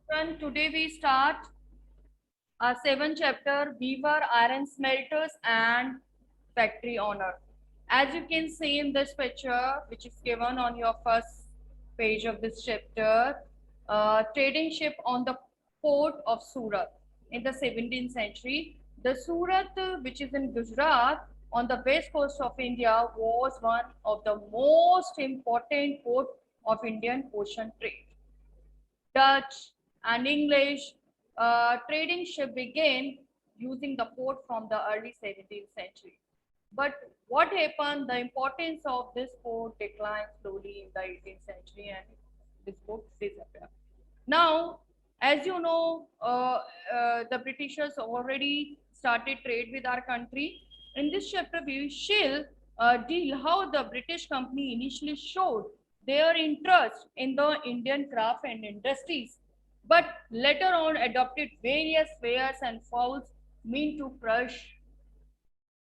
And today we start our seventh chapter, Beaver Iron Smelters and Factory Owner. As you can see in this picture, which is given on your first page of this chapter, trading ship on the port of Surat in the 17th century. The Surat, which is in Gujarat on the west coast of India, was one of the most important port of Indian ocean trade. Dutch and English trading ship began using the port from the early 17th century. But what happened? The importance of this port declined slowly in the 18th century and this port disappeared. Now, as you know, the Britishers already started trade with our country. In this chapter, we shall deal how the British company initially showed their interest in the Indian craft and industries, but later on adopted various wares and fouls meant to crush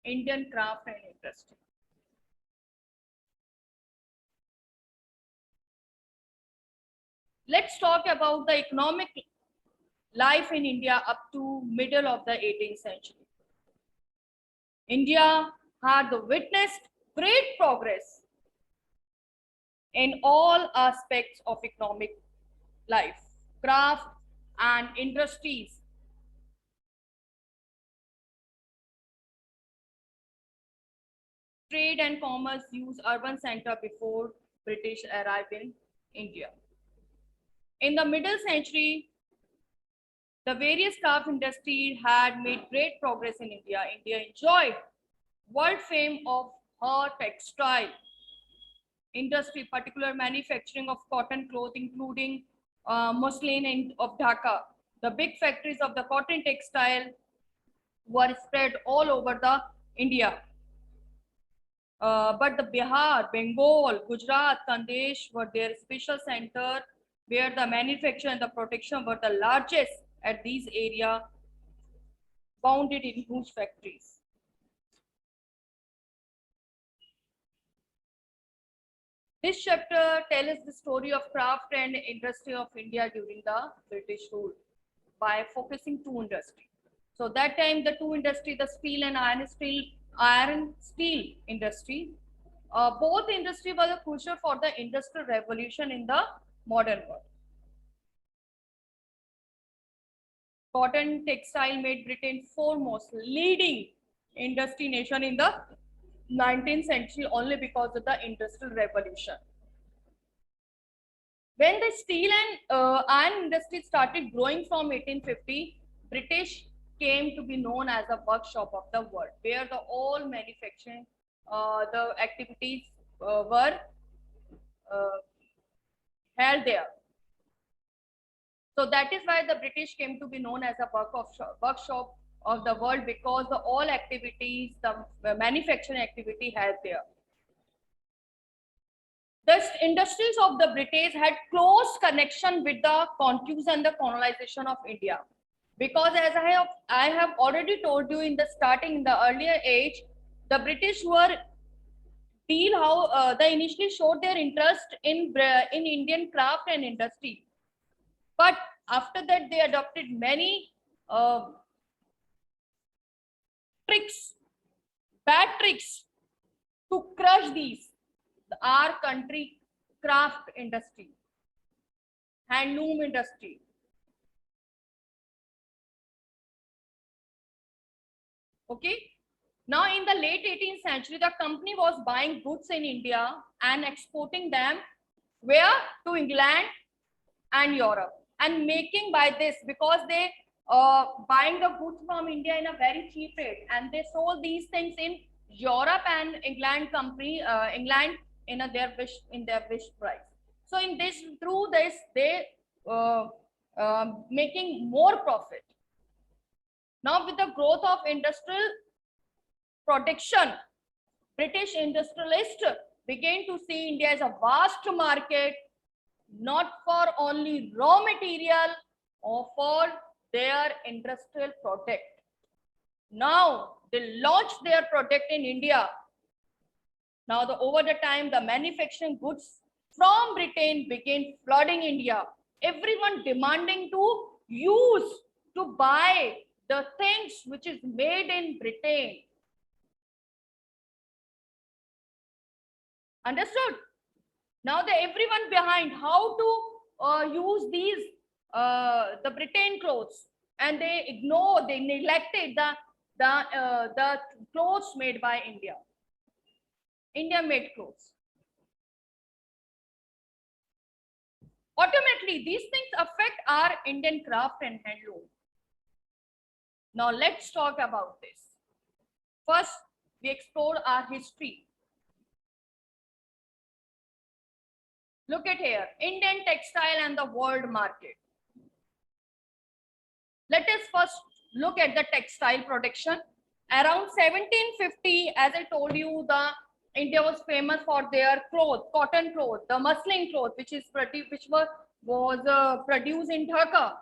Indian craft and industry. Let's talk about the economic life in India up to middle of the 18th century. India had witnessed great progress in all aspects of economic life, craft and industries. Trade and commerce use urban center before British arrived in India. In the middle century, the various craft industries had made great progress in India. India enjoyed world fame of her textile industry, particular manufacturing of cotton cloth, including muslin of Dhaka. The big factories of the cotton textile were spread all over the India. But the Bihar, Bengal, Gujarat, Khandesh were their special center where the manufacture and the production were the largest at these areas, bounded in huge factories. This chapter tells us the story of craft and industry of India during the British rule by focusing two industries. So that time the two industry, the steel and iron steel industry, both industry were crucial for the industrial revolution in the modern world. Cotton textile made Britain foremost leading industry nation in the 19th century only because of the industrial revolution. When the steel and iron industry started growing from 1850, British came to be known as a workshop of the world, where the all manufacturing, the activities were held there. So that is why the British came to be known as a workshop of the world, because the all activities, the manufacturing activity held there. The industries of the British had close connection with the conquest and the colonization of India, because as I have already told you in the starting, in the earlier age, the British were deal how they initially showed their interest in Indian craft and industry, but after that they adopted many tricks, bad tricks to crush these our country craft industry, handloom industry. Okay. Now in the late 18th century, the company was buying goods in India and exporting them where? To England and Europe, and making by this, because they buying the goods from India in a very cheap rate, and they sold these things in Europe and England company, England in their wish price. So in this, through this, they making more profit. Now with the growth of industrial production, British industrialists began to see India as a vast market, not for only raw material or for their industrial product. Now they launched their product in India. Now over the time, the manufacturing goods from Britain began flooding India. everyone demanding to use, to buy the things which is made in Britain. Understood? Now the everyone behind how to use these the Britain clothes, and they neglected the clothes made by India, India made clothes. Ultimately, these things affect our Indian craft and handloom. Now let's talk about this. First, we explore our history. Look at here, Indian textile and the world market. Let us first look at the textile production. Around 1750, as I told you, India was famous for their clothes, cotton clothes, the muslin clothes, which was produced in Dhaka.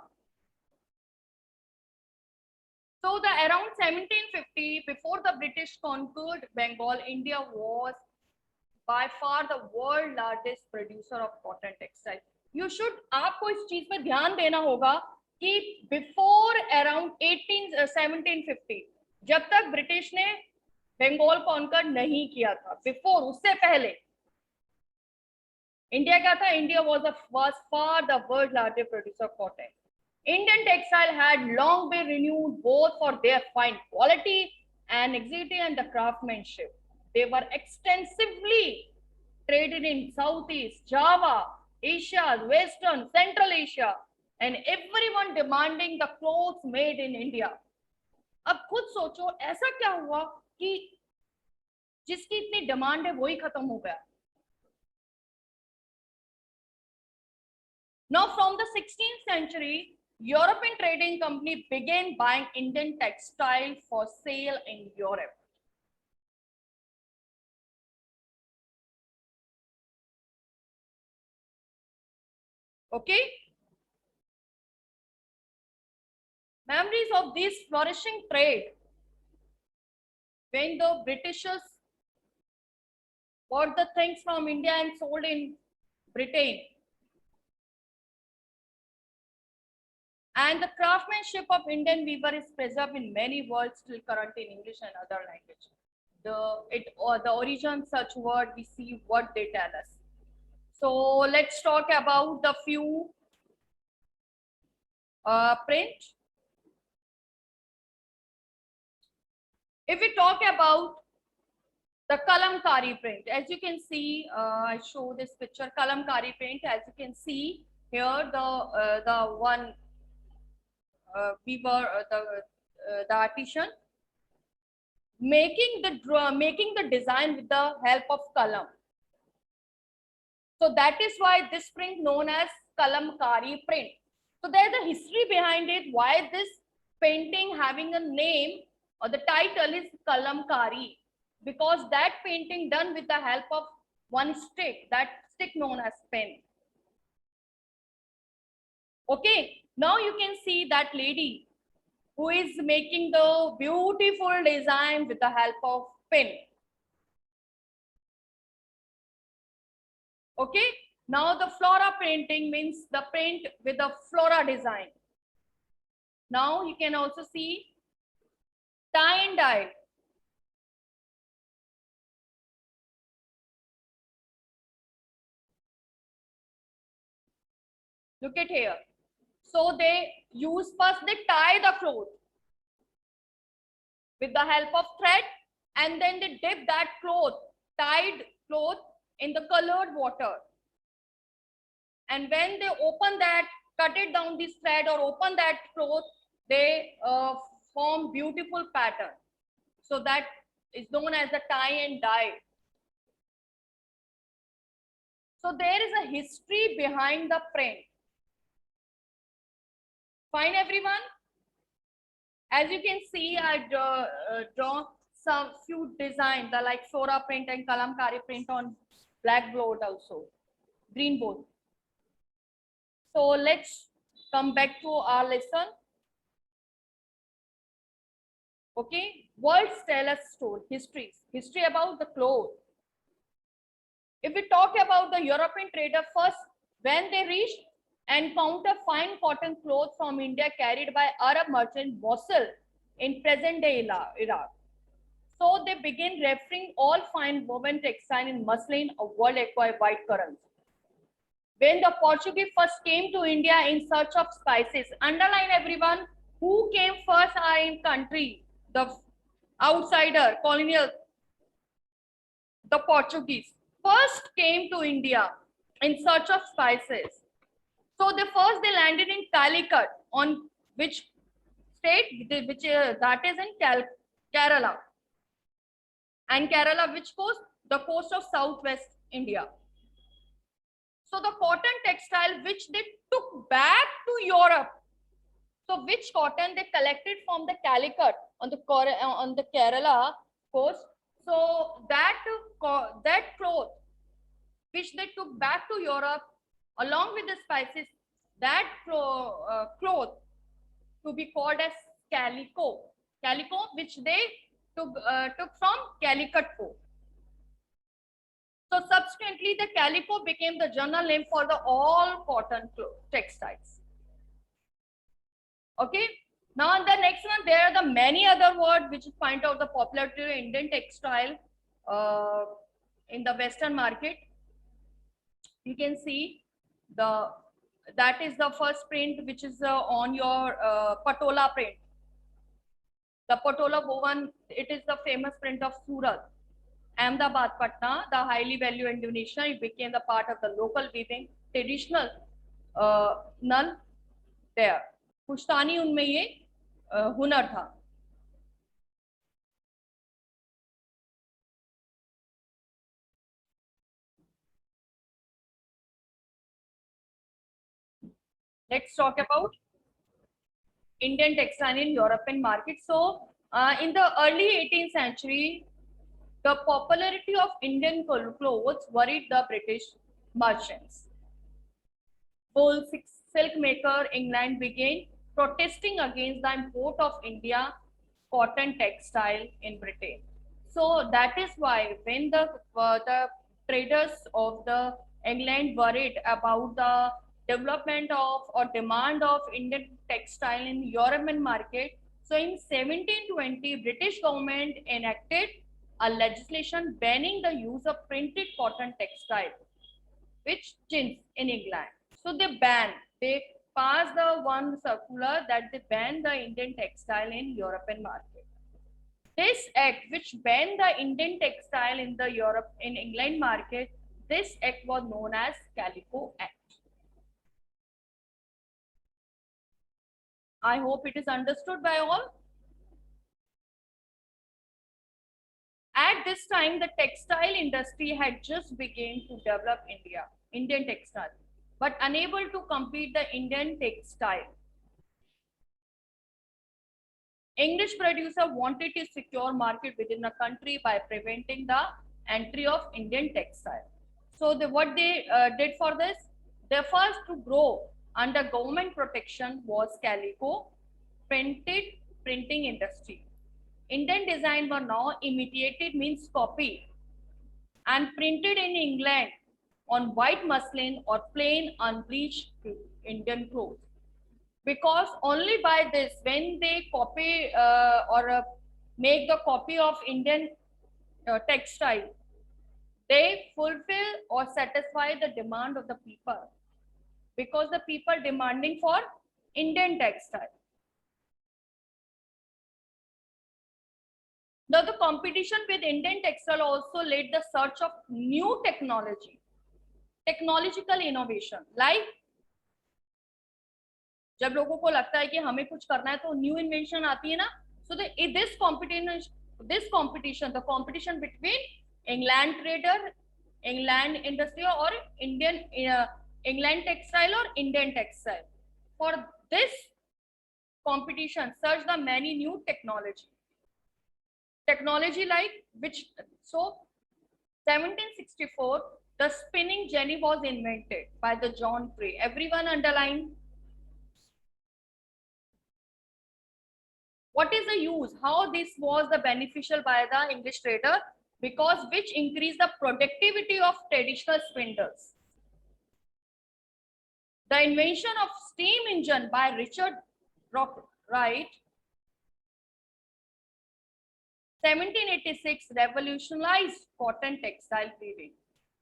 So around 1750, before the British conquered Bengal, India was by far the world largest producer of cotton textile. You should, आपको इस चीज पे ध्यान देना होगा कि before around 1750, जब तक ब्रिटिश ने बंगाल कॉन्कर नहीं किया था, बिफोर, उससे पहले इंडिया क्या था? India was far the world largest producer of cotton. Indian textile had long been renowned both for their fine quality and executive and the craftsmanship. They were extensively traded in Southeast, Java, Asia, Western, Central Asia, and everyone demanding the clothes made in India. अब खुद सोचो ऐसा क्या हुआ कि जिसकी इतनी demand है वही खत्म हो गया. Now from the 16th century, European trading company began buying Indian textile for sale in Europe. Okay. Memories of this flourishing trade, when the Britishers bought the things from India and sold in Britain. And the craftsmanship of Indian weaver is preserved in many words still current in English and other language. The origin such word, we see what they tell us. So let's talk about the few print. If we talk about the kalamkari print, as you can see, I show this picture, kalamkari print. As you can see here, the one weaver, the artisan making the design with the help of kalam. So that is why this print known as kalamkari print. So there's a history behind it, why this painting having a name or the title is kalamkari, because that painting done with the help of one stick, that stick known as pen. Okay, now you can see that lady who is making the beautiful design with the help of pen. Okay, now the flora painting means the print with the flora design. Now you can also see tie and dye. Look at here. So they tie the cloth with the help of thread, and then they dip that tied cloth in the colored water. And when they open that, cut it down this thread or open that cloth, they form beautiful pattern. So that is known as the tie and dye. So there is a history behind the print. Fine, everyone? As you can see, I draw some few designs, like flora print and kalamkari print on blackboard also, green board. So let's come back to our lesson. Okay, words tell us story, history about the cloth. If we talk about the European trader first, when they reached and counter fine cotton clothes from India carried by Arab merchant Mosul in present-day Iraq. So they begin referring all fine woven textile in muslin of world acquired white currents. When the Portuguese first came to India in search of spices, underline everyone, who came first are in country, the outsider, colonial, the Portuguese first came to India in search of spices. So they landed in Calicut, on which state, that is in Kerala, and Kerala, which coast? The coast of southwest India. So the cotton textile which they took back to Europe. So which cotton they collected from the Calicut on the Kerala coast. So that cloth which they took back to Europe along with the spices, that cloth to be called as calico. Calico, which they took from Calicut coast. So subsequently, the calico became the general name for the all cotton textiles. Okay. Now the next one, there are the many other words which point out the popularity of Indian textile in the Western market. You can see that is the first print which is on your patola print. The patola woven, it is the famous print of Surat. Ahmedabad, Patna, the highly valued Indonesia, it became the part of the local weaving traditional none there. पुश्तानी उनमें ये हुनर था. Let's talk about Indian textile in European market. So in the early 18th century, the popularity of Indian clothes worried the British merchants. Wool silk maker England began protesting against the import of India cotton textile in Britain. So that is why when the traders of the England worried about the development of or demand of Indian textile in European market, so in 1720 British government enacted a legislation banning the use of printed cotton textile, which chins in England. So they passed the one circular that they ban the Indian textile in European market. This act, which banned the Indian textile in England market, this act was known as Calico Act. I hope it is understood by all. At this time, the textile industry had just begun to develop Indian textile, but unable to compete the Indian textile. English producer wanted to secure market within the country by preventing the entry of Indian textile. So what they did for this, the first to grow under government protection was calico printing industry. Indian design were now imitated, means copy, and printed in England on white muslin or plain unbleached Indian clothes. Because only by this, when they copy make the copy of Indian textile, they fulfill or satisfy the demand of the people, because the people demanding for Indian textile. Now the competition with Indian textile also led the search of new technological innovation. Like जब लोगों को लगता है कि हमें कुछ करना है तो न्यू इन्वेंशन आती है ना. So this competition, the competition between England trader, England industry or Indian England textile or Indian textile. For this competition, search the many new technology like which. So 1764, the spinning jenny was invented by the John Gray. Everyone underline. What is the use? How this was the beneficial by the English trader? Because which increased the productivity of traditional spindles. The invention of steam engine by Richard Wright, 1786, revolutionized cotton textile weaving.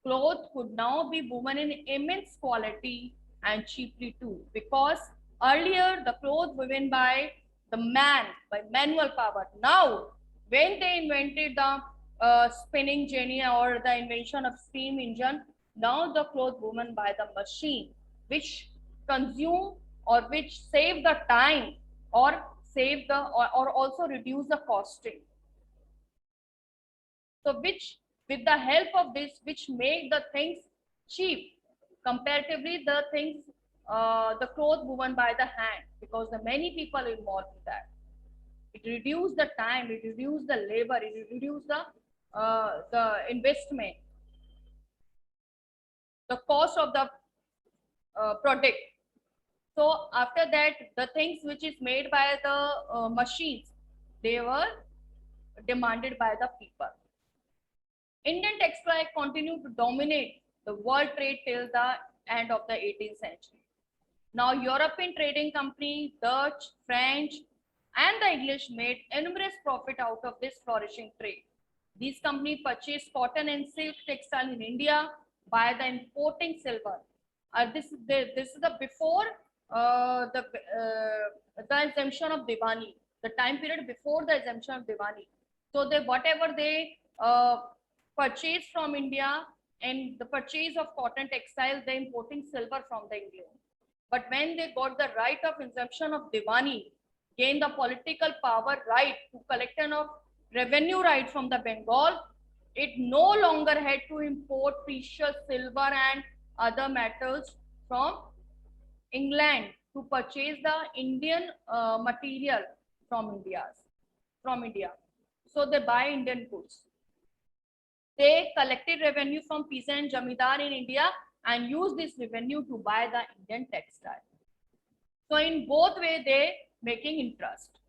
Cloth could now be woven in immense quality and cheaply too, because earlier the cloth woven by the man, by manual power. Now, when they invented the spinning jenny or the invention of steam engine, now the cloth woven by the machine, which consume or which save the time or save the or also reduce the costing. So which, with the help of this, which make the things cheap comparatively the things, the cloth woven by the hand, because the many people involved in that. It reduce the time, it reduce the labor, it reduce the investment, the cost of the product. So after that, the things which is made by the machines, they were demanded by the people. Indian textile continued to dominate the world trade till the end of the 18th century. Now, European trading company, Dutch, French, and the English made enormous profit out of this flourishing trade. These companies purchased cotton and silk textile in India by the importing silver. This is the before the exemption of Diwani, the time period before the exemption of Diwani. So they whatever they purchase from India and the purchase of cotton textile, they importing silver from the England. But when they got the right of exemption of Diwani, gained the political power right to collect of revenue right from the Bengal, it no longer had to import precious silver and other metals from England to purchase the Indian material from India. So they buy Indian goods. They collected revenue from peasant and jamidar in India and used this revenue to buy the Indian textile. So in both way they making interest.